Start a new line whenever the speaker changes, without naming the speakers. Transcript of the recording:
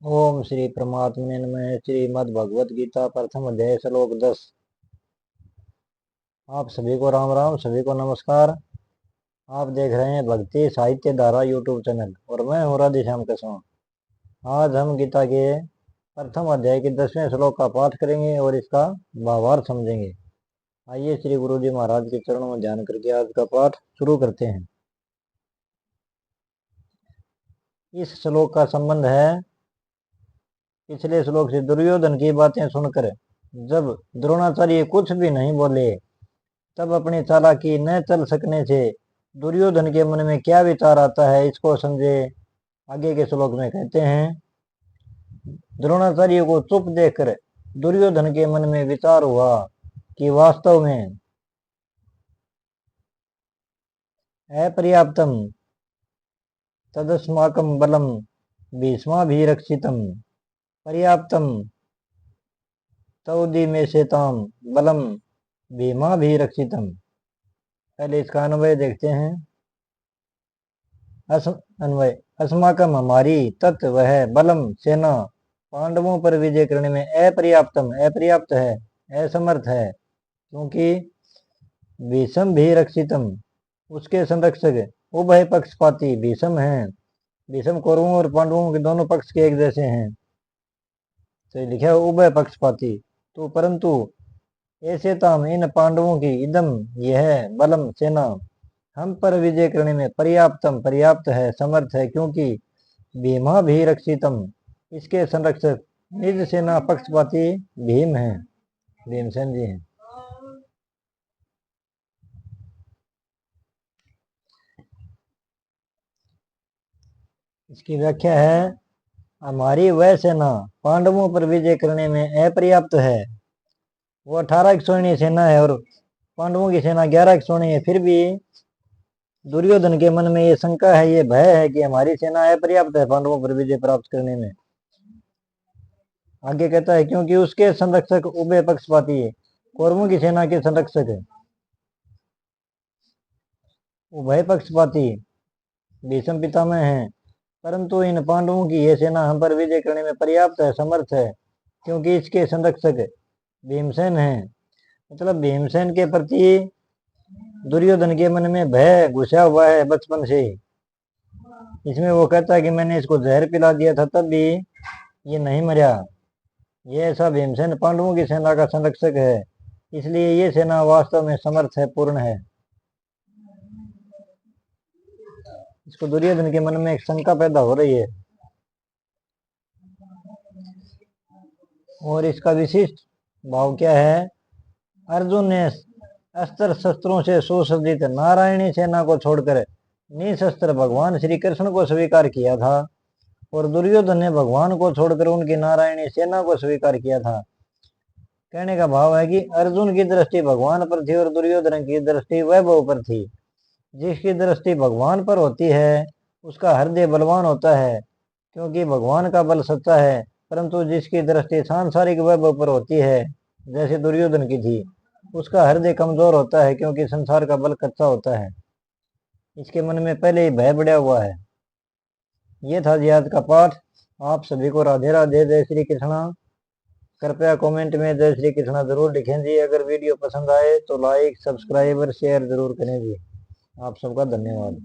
ओम श्री परमात्मने नमः। श्रीमद् भगवत गीता प्रथम अध्याय श्लोक 10। आप सभी को राम राम, सभी को नमस्कार। आप देख रहे हैं भक्ति साहित्य धारा यूट्यूब चैनल और मैं हूँ राधेश्याम कसवा। आज हम गीता के प्रथम अध्याय के 10वें श्लोक का पाठ करेंगे और इसका भावार्थ समझेंगे। आइए श्री गुरु जी महाराज के चरणों में ध्यान करके आज का पाठ शुरू करते हैं। इस श्लोक का संबंध है पिछले श्लोक से। दुर्योधन की बातें सुनकर जब द्रोणाचार्य कुछ भी नहीं बोले तब अपनी चालाकी न चल सकने से दुर्योधन के मन में क्या विचार आता है इसको समझे। आगे के श्लोक में कहते हैं, द्रोणाचार्य को चुप देखकर दुर्योधन के मन में विचार हुआ कि वास्तव में अपर्याप्तम तदस्माकं बलम भीष्माभिरक्षितम पर्याप्तम तौदिमेशेताम बलम भीमाभिरक्षितम। पहले इसका अन्वय देखते हैं। अन्वय अस्माकम हमारी, तत् वह, बलम सेना, पांडवों पर विजय करने में अपर्याप्तम अपर्याप्त है, असमर्थ है, क्योंकि भीषम भी रक्षितम उसके संरक्षक उभय पक्षपाती भीषम हैं। भीषम कौरवों और पांडवों के दोनों पक्ष के एक जैसे हैं, तो लिखा है उभय पक्षपाती। तो परंतु ऐसे ताम इन पांडवों की इदम यह बलम सेना हम पर विजय करने में पर्याप्तम पर्याप्त है, समर्थ है, क्योंकि भीमा भी रक्षितम इसके संरक्षक निज सेना पक्षपाती भीम हैं, भीमसेन जी हैं। इसकी व्याख्या है, हमारी वह सेना पांडवों पर विजय करने में अपर्याप्त है। वो 18 सैन्य सेना है और पांडवों की सेना 11 सैन्य है। फिर भी दुर्योधन के मन में ये शंका है, ये भय है कि हमारी सेना अपर्याप्त है पांडवों पर विजय प्राप्त करने में। आगे कहता है, क्योंकि उसके संरक्षक उभय पक्षपाती है, कौरवों की सेना के संरक्षक है उभय पक्षपाती भीष्म पितामह हैं, परंतु इन पांडवों की यह सेना हम पर विजय करने में पर्याप्त है, समर्थ है, क्योंकि इसके संरक्षक भीमसेन हैं। मतलब भीमसेन के प्रति दुर्योधन के मन में भय घुसा हुआ है बचपन से ही। इसमें वो कहता है कि मैंने इसको जहर पिला दिया था तब भी ये नहीं मरा। ये ऐसा भीमसेन पांडवों की सेना का संरक्षक है, इसलिए ये सेना वास्तव में समर्थ है, पूर्ण है। इसको दुर्योधन के मन में एक शंका पैदा हो रही है। और इसका विशिष्ट भाव क्या है, अर्जुन ने अस्त्र शस्त्रों से सुसज्जित नारायणी सेना को छोड़कर निशस्त्र भगवान श्री कृष्ण को स्वीकार किया था और दुर्योधन ने भगवान को छोड़कर उनकी नारायणी सेना को स्वीकार किया था। कहने का भाव है कि अर्जुन की दृष्टि भगवान पर थी और दुर्योधन की दृष्टि वैभव पर थी। जिसकी दृष्टि भगवान पर होती है उसका हृदय बलवान होता है, क्योंकि भगवान का बल सच्चा है, परंतु जिसकी दृष्टि सांसारिक वैभव पर होती है जैसे दुर्योधन की थी, उसका हृदय कमजोर होता है, क्योंकि संसार का बल कच्चा होता है। इसके मन में पहले ही भय बढ़ा हुआ है। ये था जी आज का पाठ। आप सभी को राधे राधे, जय श्री कृष्णा। कृपया कमेंट में जय श्री कृष्णा जरूर लिखें जी। अगर वीडियो पसंद आए तो लाइक सब्सक्राइब और शेयर जरूर करें जी। आप सबका धन्यवाद।